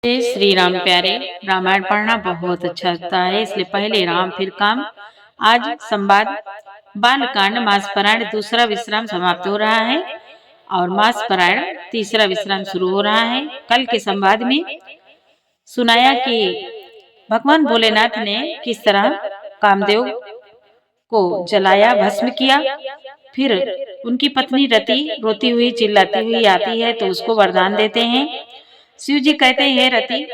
जय श्री राम प्यारे। रामायण पढ़ना बहुत अच्छा लगता है, इसलिए पहले राम फिर काम। आज संवाद बालकांड मास पारायण दूसरा विश्राम समाप्त हो रहा है और मास पारायण तीसरा विश्राम शुरू हो रहा है। कल के संवाद में सुनाया कि भगवान भोलेनाथ ने किस तरह कामदेव को जलाया, भस्म किया। फिर उनकी पत्नी रति रोती हुई चिल्लाती हुई आती है तो उसको वरदान देते हैं। शिव जी कहते हैं, रति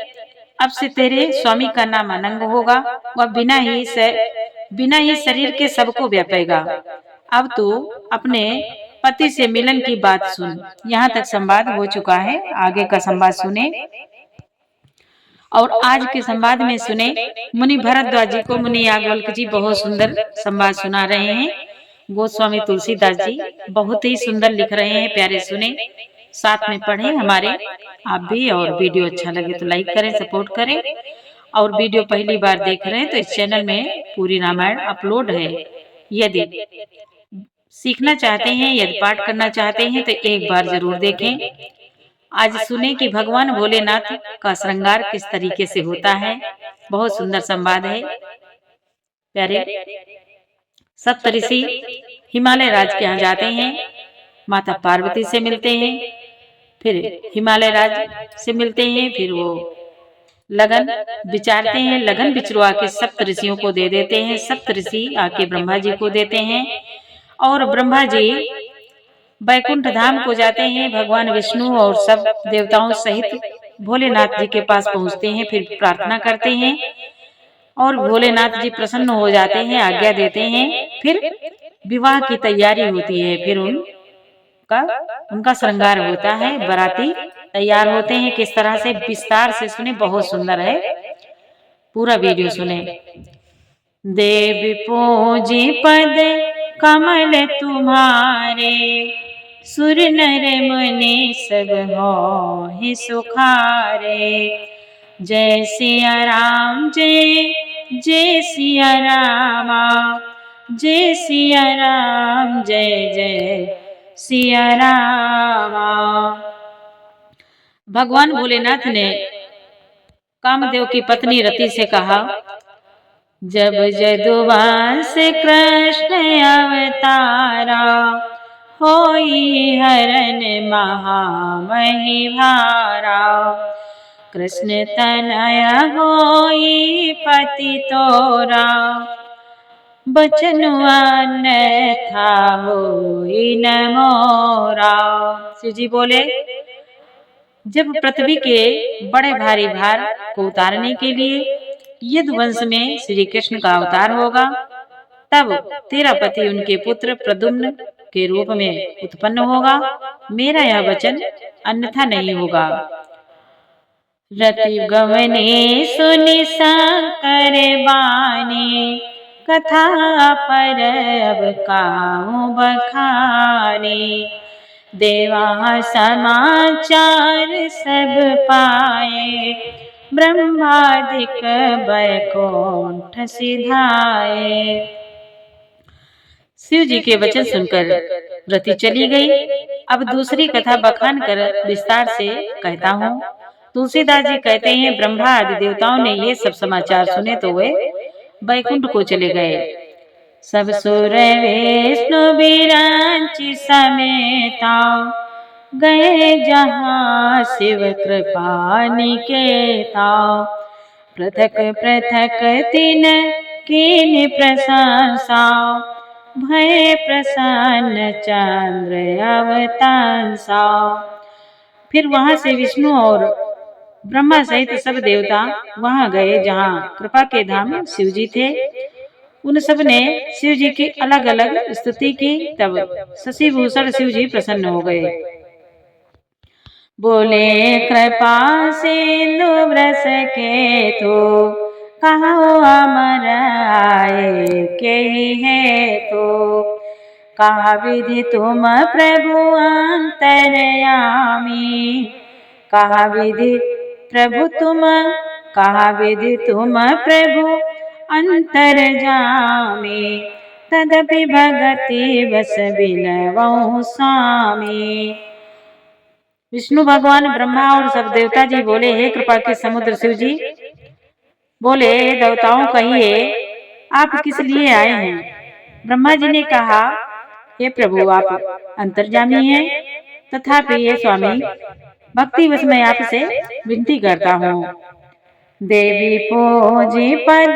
अब से तेरे स्वामी का नाम अनंग होगा, वह बिना ही शरीर के सबको व्यापेगा। अब तू अपने पति से मिलन की बात सुन। यहाँ तक संवाद हो चुका है, आगे का संवाद सुने। और आज के संवाद में सुने मुनि भरद्वाज जी को मुनि याज्ञवल्क जी बहुत सुंदर संवाद सुना रहे हैं। गोस्वामी तुलसीदास जी बहुत ही सुंदर लिख रहे हैं, प्यारे सुने साथ में पढ़ें हमारे आप भी। और वीडियो अच्छा लगे तो लाइक करें, सपोर्ट करें। और वीडियो पहली बार देख रहे हैं तो इस चैनल में पूरी रामायण अपलोड है। यदि सीखना चाहते हैं, यदि पाठ करना चाहते हैं तो एक बार जरूर देखें। आज सुने कि भगवान भोलेनाथ का श्रृंगार किस तरीके से होता है। बहुत सुंदर संवाद है प्यारे। सप्त ऋषि हिमालय राज के यहाँ जाते हैं, माता पार्वती से मिलते हैं, फिर हिमालय राज से मिलते हैं, फिर वो लगन विचारते हैं। लगन बिचरुआ के सप्त ऋषियों को दे देते हैं। सप्त ऋषि आके ब्रह्मा जी को देते हैं और ब्रह्मा जी बैकुंठ धाम को जाते हैं। भगवान विष्णु और सब देवताओं सहित भोलेनाथ जी के पास पहुंचते हैं, फिर प्रार्थना करते हैं और भोलेनाथ जी प्रसन्न हो जाते हैं, आज्ञा देते हैं। फिर विवाह की तैयारी होती है, फिर उनका श्रृंगार होता है, बाराती तैयार होते हैं। किस तरह से विस्तार से सुने, बहुत सुंदर है, पूरा वीडियो सुने। देव पूजी पद कमल तुम्हारे, सुर नर मुनि सब हो सुखारे। जय सिया राम जय जय सिया रामा, जय सिया राम जय जय सिया रामा। भगवान भोलेनाथ ने कामदेव की पत्नी रति से कहा, जब जदुवंश कृष्ण अवतारा, होई हरण महामहि भारा। कृष्ण तनय होई पति तोरा, बचन अन्यथा होई न मोरा। शिव जी बोले, जब पृथ्वी के बड़े भारी भार को उतारने के लिए यदुवंश में श्री कृष्ण का अवतार होगा, तब तेरा पति उनके पुत्र प्रद्युम्न के रूप में उत्पन्न होगा। मेरा यह वचन अन्यथा नहीं होगा। रति गवने सुनि शंकर बानी, कथा पर अब काहू बखानी। देवा समाचार सब पाए, ब्रह्मादिक बैकुंठ सिधाए। शिव जी के वचन सुनकर रति चली गई। अब दूसरी कथा बखान कर विस्तार से कहता हूँ। तुलसीदास जी कहते हैं, ब्रह्मा आदि देवताओं ने ये सब समाचार सुने तो वे बैकुंठ को चले गए। सब सुर विष्णु बिरांची समेता, गए जहाँ शिव कृपा निकेता। पृथक पृथक तीन कीन प्रशंसा, भय प्रसन्न चंद्र अवतांसा। फिर वहां से विष्णु और ब्रह्मा सहित सब देवता वहां गए जहाँ कृपा के धाम शिव जी थे। उन सब ने शिव जी की अलग अलग स्तुति की। तब शशिभूषण शिव जी प्रसन्न हो गए। बोले, कृपा सिंधु व्रस के तो, कहो अमर आए के है तो। कहा विधि तुम प्रभु अंतर्यामी, कहा विधि तुम प्रभु अंतर्जामी। तदपि भगति बस बिनवहु स्वामी। विष्णु भगवान, ब्रह्मा और सब देवता जी बोले, हे कृपा के समुद्र शिव जी, बोले देवताओं कहिए आप किस लिए आए हैं। ब्रह्मा जी ने कहा, हे प्रभु आप अंतर्यामी हैं, तथापि ये स्वामी भक्ति बस मैं आपसे विनती करता हूँ। देवी पूजी पद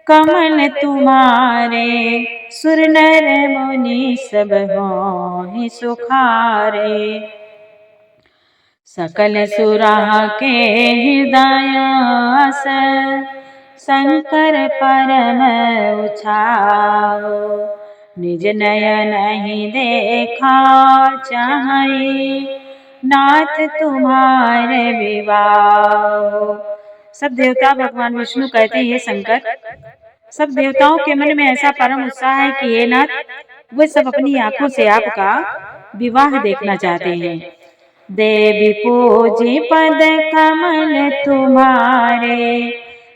कमल तुम्हारे, सुर नर मुनि सब होहि सुखारे। सकल सुरा के हृदय शंकर परम उछाओ, निज नयन ही देखा चाहे, नाथ तुम्हारे विवाह। सब देवता भगवान विष्णु कहते हैं, शंकर, सब देवताओं के मन में ऐसा परम उत्साह है कि हे नाथ, वे सब अपनी आंखों से आपका विवाह देखना चाहते हैं। देवी पूजी पद कमल तुम्हारे,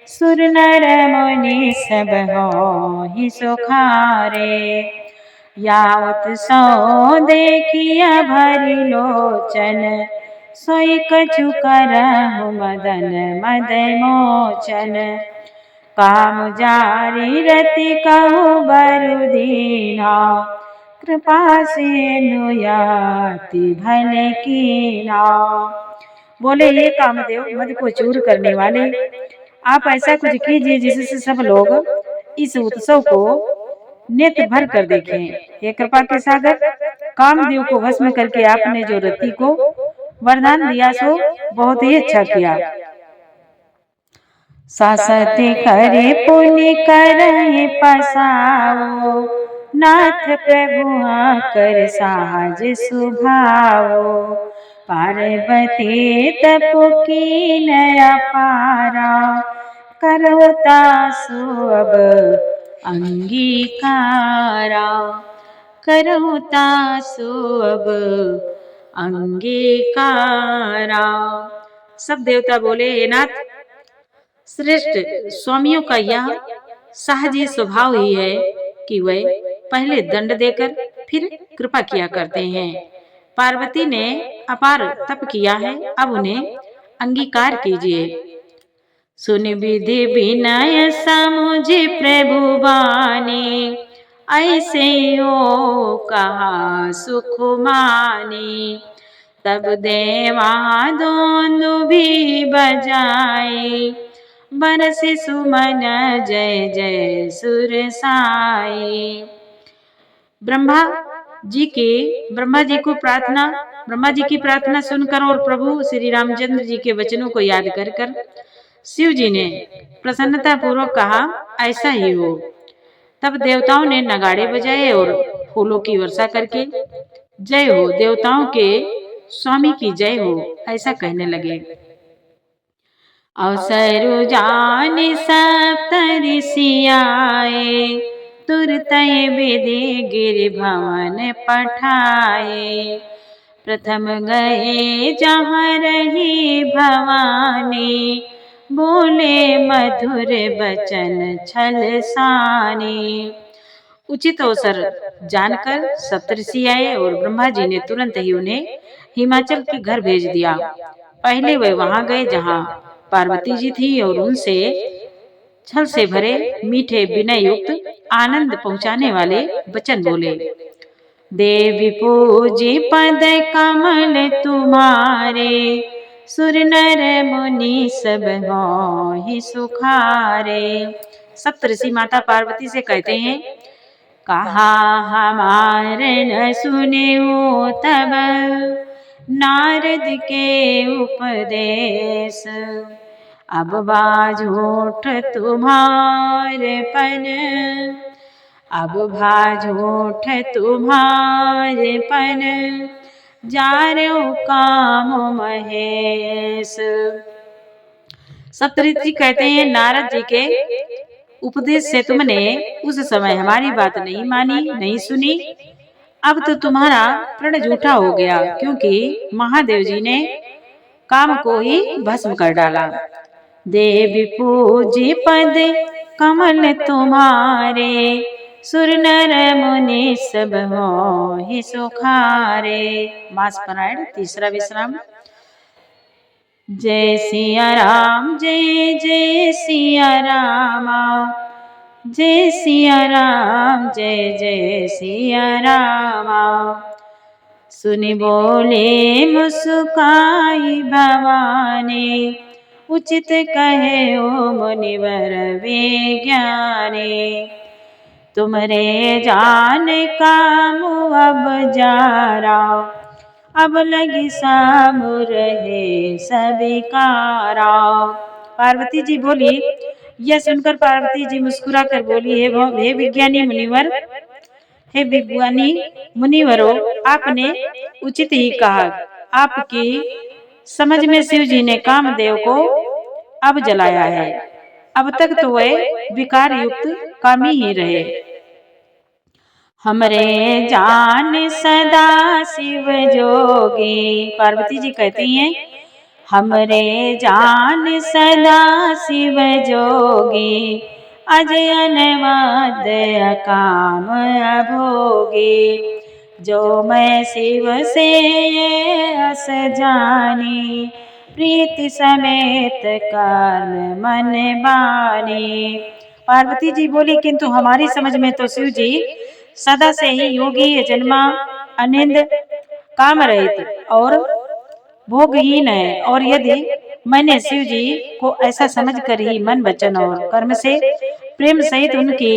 सुर नर मुनि सब होहि सुखारे। यावत सो देखिया भरी लोचन, सोई कछु करहु मदन मद मोचन। काम जारी रति कहु बरु दीना, कृपा से नुयाति भले कीना। बोले, ये कामदेव मद को चूर करने वाले, आप ऐसा कुछ कीजिए जिससे सब लोग इस उत्सव को नेत्र भर कर देखें। ये कृपा के सागर, कामदेव को भस्म करके आपने जो रति को वरदान दिया सो बहुत ही अच्छा किया। सासती करे पुनि करहि पसाओ, नाथ प्रभु कर साज सुभाओ। पार्वती तप कीन अपारा, करौता सो अब अंगीकारा। करौता सो अब अंगीकारा। सब देवता बोले, हे नाथ, श्रेष्ठ स्वामियों का यह सहज स्वभाव ही है कि वे पहले दंड देकर फिर कृपा किया करते हैं। पार्वती ने अपार तप किया है, अब उन्हें अंगीकार कीजिए। सुन विधि विनय समुझ प्रभु बानी, ऐसे हो कहा सुख मानी। तब देवा दोनों भी बजाए, बरसे सुमन जय जय सुर साई। ब्रह्मा जी की प्रार्थना सुनकर और प्रभु श्री रामचंद्र जी के वचनों को याद कर कर शिव जी ने प्रसन्नता पूर्वक कहा, ऐसा ही हो। तब देवताओं ने नगाड़े बजाए और फूलों की वर्षा करके जय हो, देवताओं के स्वामी की जय हो, ऐसा कहने लगे। अवसर जान सप्त ऋषि आए, तुरत विधि गिर भवन पठाए। प्रथम गए जहाँ रही भवानी, बोले मधुर बचन छल सानी। उचित अवसर जानकर सप्तऋषि आए और ब्रह्मा जी ने तुरंत ही उन्हें हिमाचल के घर भेज दिया। पहले वे वहां गए जहां पार्वती जी थी और उनसे छल से भरे मीठे विनय युक्त आनंद पहुंचाने वाले वचन बोले। देवी पूजी पद कमल तुम्हारे, सुर नर मुनि सब होहि सुखारे। सप्तऋषि माता पार्वती से कहते हैं, कहा हमारे न सुने हो तब नारद के उपदेश। अब बाझोठ तुम्हारे पन, अब भाझोठ तुम्हारे पन, जारो काम महेश। सप्तऋषि कहते हैं, नारद जी के उपदेश से तुमने उस समय हमारी बात नहीं मानी, नहीं सुनी। अब तो तुम्हारा प्रण झूठा हो गया, क्योंकि महादेव जी ने काम को ही भस्म कर डाला। देवी पूजी पद कमल तुम्हारे, सुर नर मुनि सब होहि सुखारे। मास पारायण तीसरा विश्राम। जय सिया राम जय जय सिया रामा, जय सिया राम जय जय सिया रामा। सुनि बोले मुस्काई भवानी, उचित कहे ओ मुनिवर विज्ञानी। तुमरे जान काम अब जारा, अब लगी सामुर है सबिकारा। पार्वती जी बोली। यह सुनकर पार्वती जी मुस्कुरा कर बोली, हे विज्ञानी मुनिवर, हे विज्ञानी मुनिवरों, आपने उचित ही कहा। आपकी समझ में शिव जी ने कामदेव को अब जलाया है। अब तक तो वह विकार युक्त कामी ही रहे। हमरे जान सदा शिव जोगी। पार्वती जी कहती हैं, हमरे जान सदा शिव जोगी, अजय अनवद काम अभोगी। जो मैं शिव से ये अस जानी, प्रीति समेत कर्म मन बानी। पार्वती जी बोली, किंतु हमारी समझ में तो शिव जी सदा से ही योगी, जन्मा, अनिंद, काम रहित और भोगहीन है। और यदि मैंने शिव जी को ऐसा समझकर ही मन वचन और कर्म से प्रेम सहित उनकी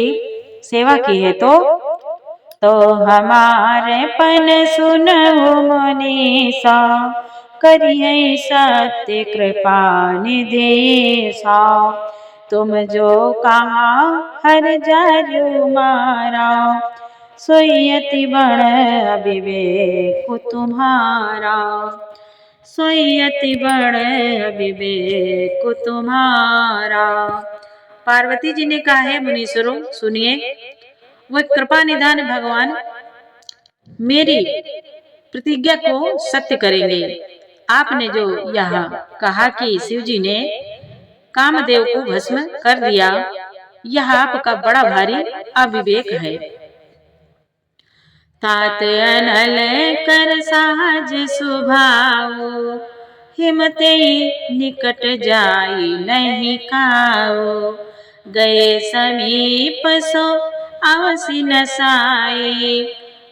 सेवा की है, तो हमारे पन सुनहु मुनीसा, करिए सत्य कृपा निदेशा। तुम जो कहा हर जरु मारा, सोयति बण अविवेक तुम्हारा, सोयति बण अविवेक तुम्हारा। पार्वती जी ने कहा है, मुनीश्वरों सुनिए, वह कृपा निधान भगवान मेरी प्रतिज्ञा को सत्य करेंगे। आपने जो यह कहा कि शिव जी ने कामदेव को भस्म कर दिया, यह आपका बड़ा भारी अविवेक है। तात अनल कर सहज स्वभाव, हिमते निकट जाई नहीं खाओ। गए समीप सो अवसि नसाई,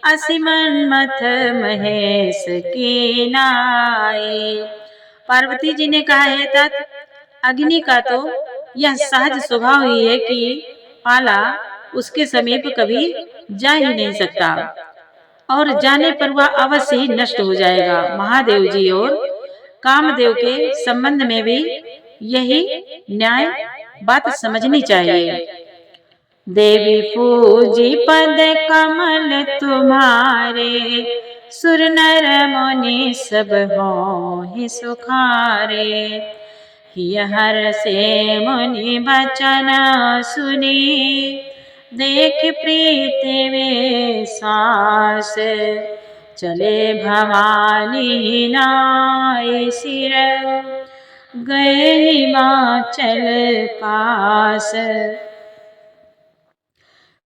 असि मन्मथ महेश की नाई। पार्वती जी ने कहा है, तात अग्नि का तो यह सहज स्वभाव ही है कि पाला उसके समीप कभी जा ही नहीं सकता, और जाने पर वह अवश्य ही नष्ट हो जाएगा। महादेव जी और कामदेव के संबंध में भी यही न्याय बात समझनी चाहिए। देवी पूजी पद कमल तुम्हारे, सुर नर मुनि सब होहि सुखारे। हर से मुनि बचन सुनी, देख प्रीति में सास। चले भवानी नाय सिर, गए हिमाचल पास।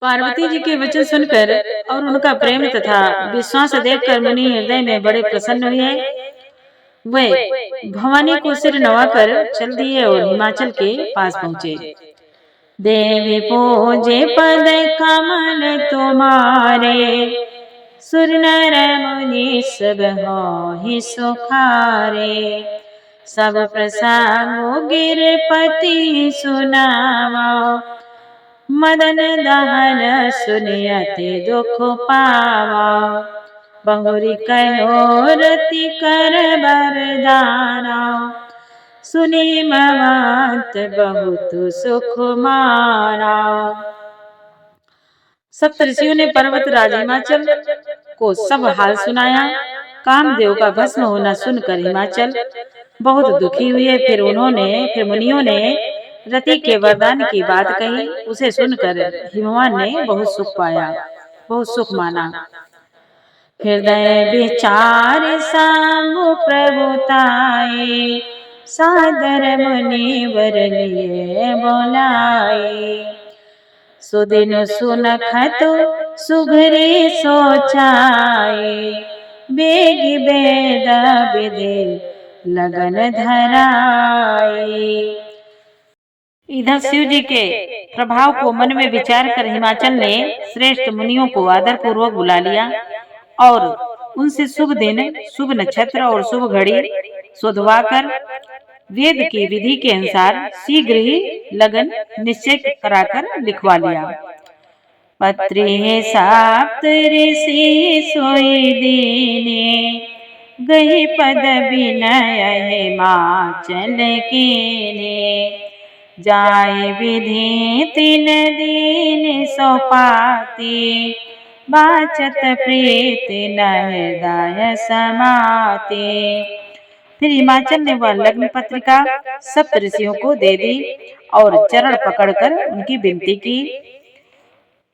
पार्वती जी के वचन सुनकर और उनका प्रेम तथा विश्वास देखकर मुनि हृदय में बड़े प्रसन्न हुए। वे भवानी को सिर नवाकर चल दिए और हिमाचल के पास पहुँचे। देवी पूजे पद कमल तुम्हारे, सुर नर मुनि सब होहि सुखारे। सब प्रसंग गिरपति सुनावा, मदन दहन सुनियति दुख पावा। बहुरी कहो रति कर बरदाना, सुनी ममत बहुत सुख मारा। सप्तऋषियों ने पर्वतराज हिमाचल को सब हाल सुनाया। कामदेव का भस्म होना सुनकर हिमाचल बहुत दुखी हुए। फिर मुनियों ने रति के वरदान की बात कही। उसे सुनकर हिमवान ने बहुत सुख पाया, बहुत सुख माना। हृदय विचार सामु प्रभुताए, सादर मुनि वर लिए बोलाए। सुदिन सुनखत सुघरी सोचाए, बेगी बेद विधि लगन धराए। इधर शिव जी के प्रभाव को मन में विचार कर हिमाचल ने श्रेष्ठ मुनियों को आदर पूर्वक बुला लिया और उनसे शुभ दिन, शुभ नक्षत्र और शुभ घड़ी शोधवा कर वेद की विधि के अनुसार शीघ्र ही लगन निश्चय कराकर लिखवा लिया। पत्रे साप्त ऋषि सोई दीने, गही पद विनय हिमाचल कीने, जाय विधि तीन दीन सौपाती, बाचत प्रीति न हृदय समाते। फिर हिमाचल ने वह लग्न पत्रिका सप्त ऋषियों को दे दी और चरण पकड़कर उनकी विनती की।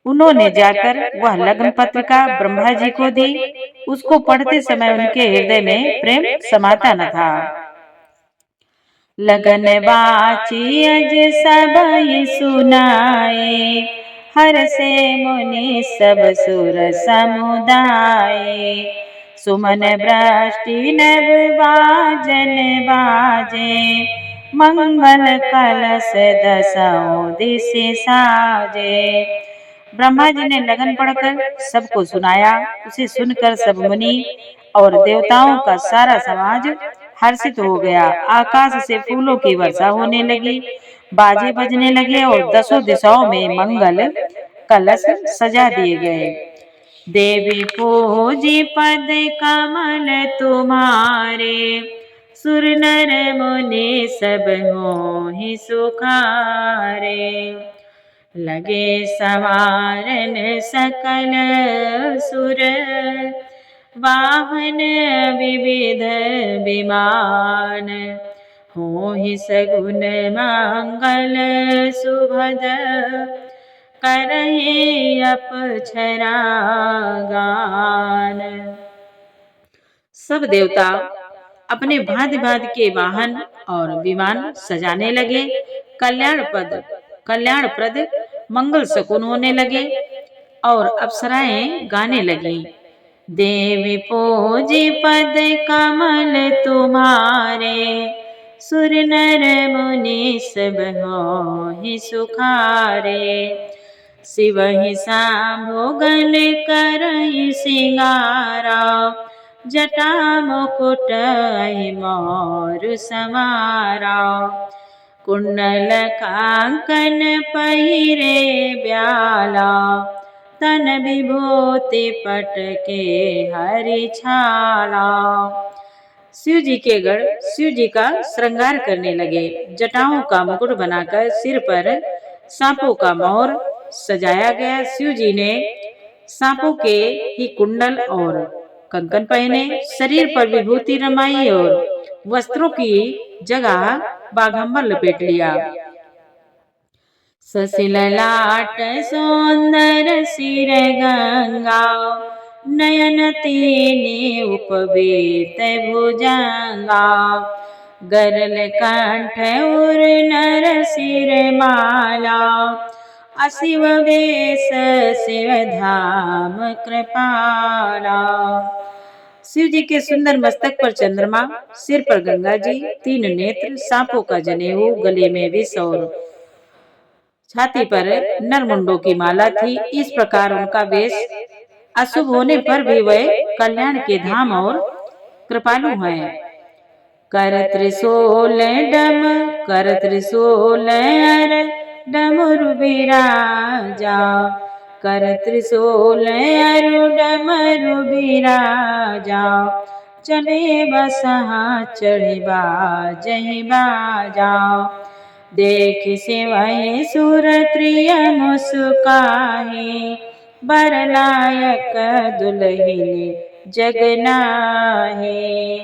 उन्होंने जाकर वह लग्न पत्रिका ब्रह्मा जी को दी। उसको पढ़ते समय उनके हृदय में प्रेम समाता न था। लगन बाची अज सब सुनाए, हर से मुनि सब सुर समुदाय, सुमन वृष्टि नभ बाजन बाजे, मंगल कलश दसों दिश साजे। ब्रह्मा जी ने लगन पढ़कर सबको सुनाया। उसे सुनकर सब मुनि और देवताओं का सारा समाज हर्षित हो गया। आकाश से फूलों की वर्षा होने लगी, बाजे बजने लगे और दसों दिशाओं में मंगल कलश सजा दिए गए। देवी पूजी पद कमल तुम्हारे, सुर नर मुनि सब होहि सुखारे, लगे सवारन सकल सुर, वाहन विविध विमान, होहि सगुन मंगल सुभद, करहि अपक्षरा गान। सब देवता अपने भांति भांति के वाहन और विमान सजाने लगे। कल्याणप्रद मंगल शकुन होने लगे और अप्सराएं गाने लगी। देवी पूजी पद कमल तुम्हारे, सुर नर मुनि सब होहि सुखारे, शिव ही सांभोगन करहि सिंगारा, जटा मुकुट मोर समारा, कुंडल कांकन पहिरे ब्याला, तन विभूति पटके हरि छाला। शिव जी के गण शिव जी का श्रृंगार करने लगे। जटाओं का मुकुट बनाकर सिर पर सांपों का मोर सजाया गया। शिव जी ने सांपों के ही कुंडल और कंकन पहने, शरीर पर विभूति रमाई और वस्त्रों की जगह बाघंबर लपेट लिया। ससिल लाट सौंदर सिर गंगा, नयन तीने उपवेत भुजंगा, गरल कंठ उर नर सिर माला, अशिव वेश शिव धाम कृपाला। शिव जी के सुंदर मस्तक पर चंद्रमा, सिर पर गंगा जी, तीन नेत्र, सांपों का जनेऊ, गले में विष और छाती पर नरमुंडों की माला थी। इस प्रकार उनका वेश अशुभ होने पर भी वह कल्याण के धाम और कृपालु हैं। कर त्रिशूल अर डमरु बिराजा, कर त्रिशूल अरु डमरु बिराजा, चले बसहा चढ़े बाजहि बाजा, देख सिवहि सुर त्रिय मुस्काहि, बर लायक दुल्हिन जगनाहि।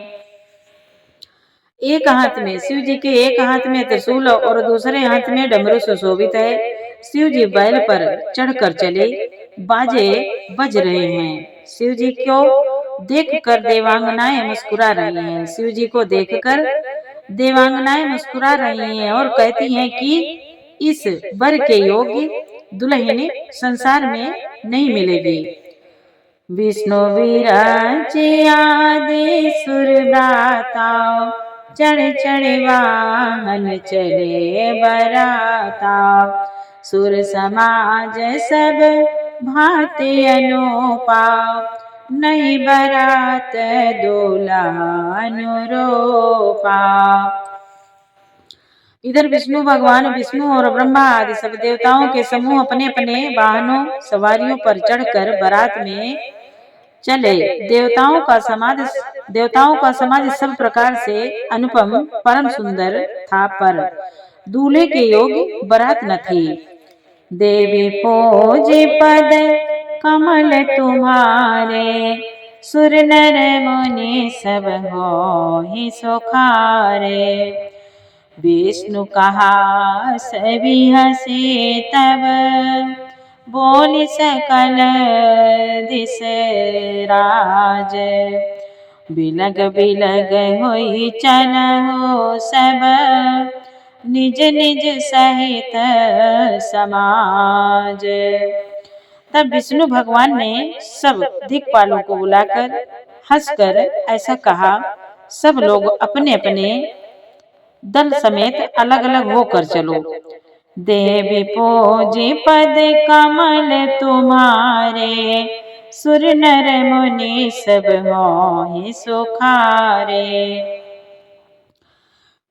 एक हाथ में शिव जी के एक हाथ में त्रिशूल और दूसरे हाथ में डमरू सुशोभित है। शिव जी बैल पर चढ़कर चले, बाजे बज रहे हैं। शिव जी को देखकर देवांगनाएं मुस्कुरा रही हैं। शिव जी को देखकर देवांगनाएं मुस्कुरा रही हैं और कहती हैं कि इस वर के योग्य दुल्हन संसार में नहीं मिलेगी। विष्णु विराजे आदि सुर भ्राता, चढ़ चढ़ वाहन चले बराता। सुर समाज सब भांति अनूपा, नहीं बरात दूल्हा अनुरूपा। इधर विष्णु भगवान विष्णु और ब्रह्मा आदि सब देवताओं के समूह अपने अपने वाहनों सवारियों पर चढ़कर बारात में चले। देवताओं का समाज सब प्रकार से अनुपम परम सुंदर था, पर दूल्हे के योग बारात न थी। देवी पूजे पद कमल तुम्हारे, सुर नर मुनि सब होहि सुखारे। विष्णु कहा सभी हंसे तब, बोल सकल दिस राज। बिलग बिलग होई चलहु सब, निज निज सहित समाज। तब विष्णु भगवान ने सब दिक्पालों को बुलाकर हंसकर ऐसा कहा, सब लोग अपने अपने दल समेत अलग अलग होकर चलो। देवी पूजे पद कमल तुम्हारे, सुर नर मुनि सब मोहि सुखारे।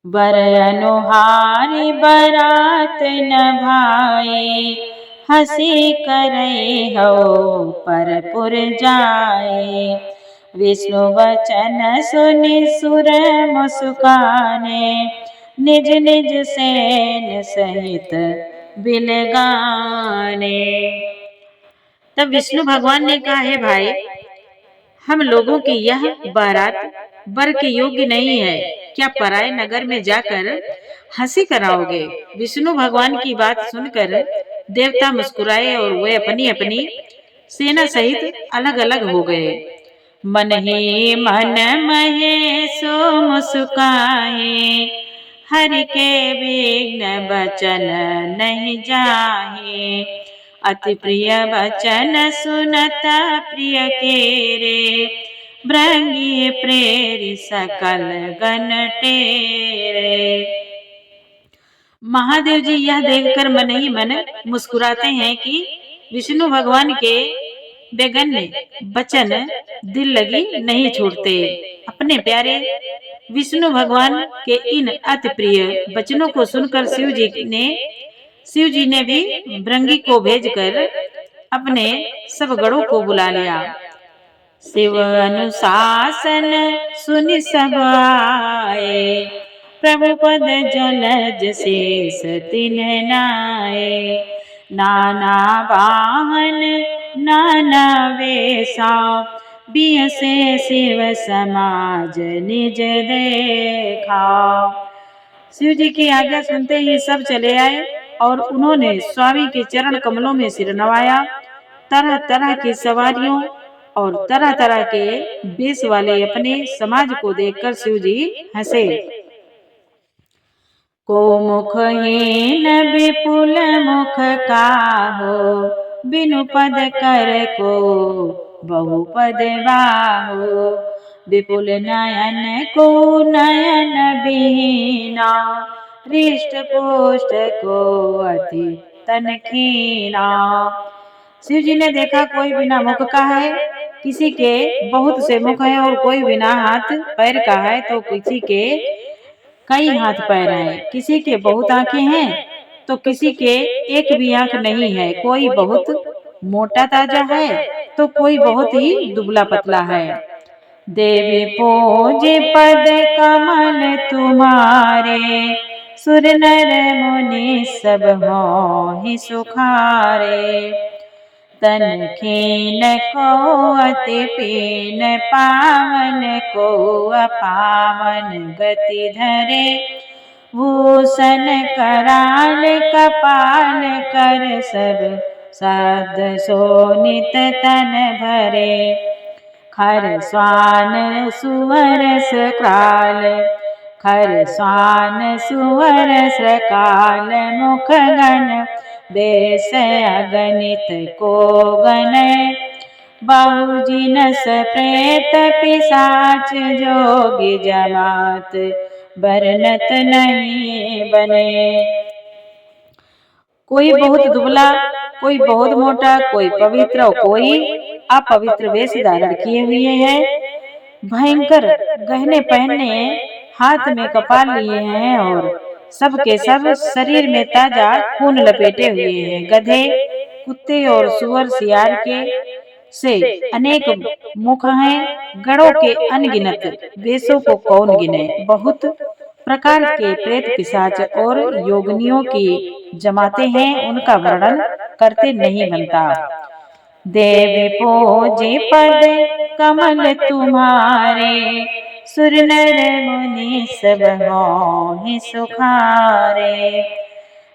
वर अनुहारी बरात न भाए, हंसी करे हो परपुर जाए। विष्णु वचन सुनि सुर मुस्काने, निज निज सेन सहित बिलगाने। तब विष्णु भगवान ने कहा, है भाई, हम लोगों की यह बारात वर के योग्य नहीं है, क्या पराये नगर में जाकर हंसी कराओगे? विष्णु भगवान की बात सुनकर देवता मुस्कुराए और वे अपनी अपनी सेना सहित अलग अलग हो गए। मन ही मन महेशो मुस्काए, हरि के विघ्न बचन नहीं जाहे। अति प्रिय वचन सुनता प्रिय केरे, भृंगी प्रेरि सकल गण टेरे। महादेव जी यह देखकर मन ही मन मुस्कुराते हैं कि विष्णु भगवान के बेगन्य वचन दिल लगी नहीं छोड़ते। अपने प्यारे विष्णु भगवान के इन अति प्रिय वचनों को सुनकर शिव जी ने भी भृंगी को भेजकर अपने सब गणों को बुला लिया। शिव अनुशासन सुनि सब आए, प्रभु पद जलज शेष तिन्ह नाए। नाना वाहन नाना वेशा, बियसे शिव समाज निज देखा। शिव जी की आज्ञा सुनते ही सब चले आए और उन्होंने स्वामी के चरण कमलों में सिर नवाया। तरह तरह की सवारियों और तरह तरह के वेश वाले अपने समाज को देखकर शिव जी हंसे। को मुखहीन विपुल मुख काहो, बिनु पद कर को बहुपद बाहो। विपुल नयन को नयन बीना, हृष्ट पुष्ट को अति तन खीना। शिव जी ने देखा कोई बिना मुख का है, किसी के बहुत से मुख है, और कोई बिना हाथ पैर का है तो किसी के कई हाथ पैर हैं। किसी के बहुत आंखें हैं तो किसी के एक भी आंख नहीं है। कोई बहुत मोटा ताजा है तो कोई बहुत ही दुबला पतला है। देवी पूजे पद कमल तुम्हारे, सुर नर मुनि सब होहि सुखारे। तन खीन को अति पीन, पावन को अपावन गति धरे। भूषण कराल कपाल कर, सब साध सोनित तन भरे। खर स्वान सुवर सकाल, खर स्वान सुवर सकाल, मुख गण बेस अगणित को गणे, बहु जिनस प्रेत पिशाच जोगी जमात, बरनत नहीं बने। कोई बहुत दुबला, कोई बहुत मोटा, कोई पवित्र और कोई अपवित्र वेश धारण किए हुए है। भयंकर गहने पहने, हाथ में कपाल लिए हैं और सब के सब शरीर में ताजा खून लपेटे हुए हैं। गधे, कुत्ते और सुअर सियार के से अनेक मुख हैं। गणों के अनगिनत वेशों को कौन गिने। बहुत प्रकार के प्रेत पिशाच और योगिनियों की जमाते हैं, उनका वर्णन करते नहीं बनता। देवी पूजी पद कमल तुम्हारे, सुर नर मुनि सब मोहि सुखारे।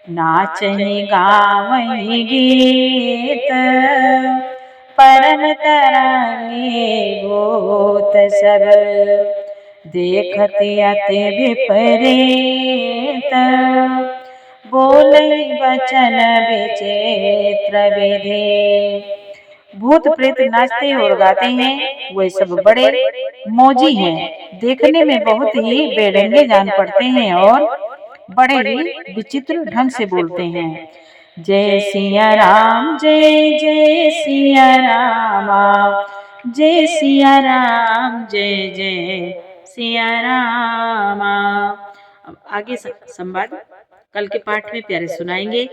नाचहि गावहि गीत, परम तरंगी भूत सब, देखत अति विपरीत, बोलै बचन विचित्र विधि। भूत प्रेत नाचते और गाते हैं, वे सब बड़े मौजी हैं, देखने में बहुत ही बेढंगे जान पड़ते हैं और बड़े ही विचित्र ढंग से बोलते हैं। जय सिया राम, जय जय सिया रामा, जय सिया राम, जय जय सिया रामा। अब आगे संवाद कल के पाठ में प्यारे सुनाएंगे।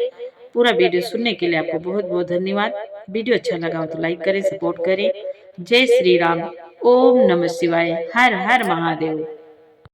पूरा वीडियो सुनने के लिए आपको बहुत बहुत धन्यवाद। वीडियो अच्छा लगा हो तो लाइक करें, सपोर्ट करें। जय श्री राम। ओम नमः शिवाय। हर हर महादेव।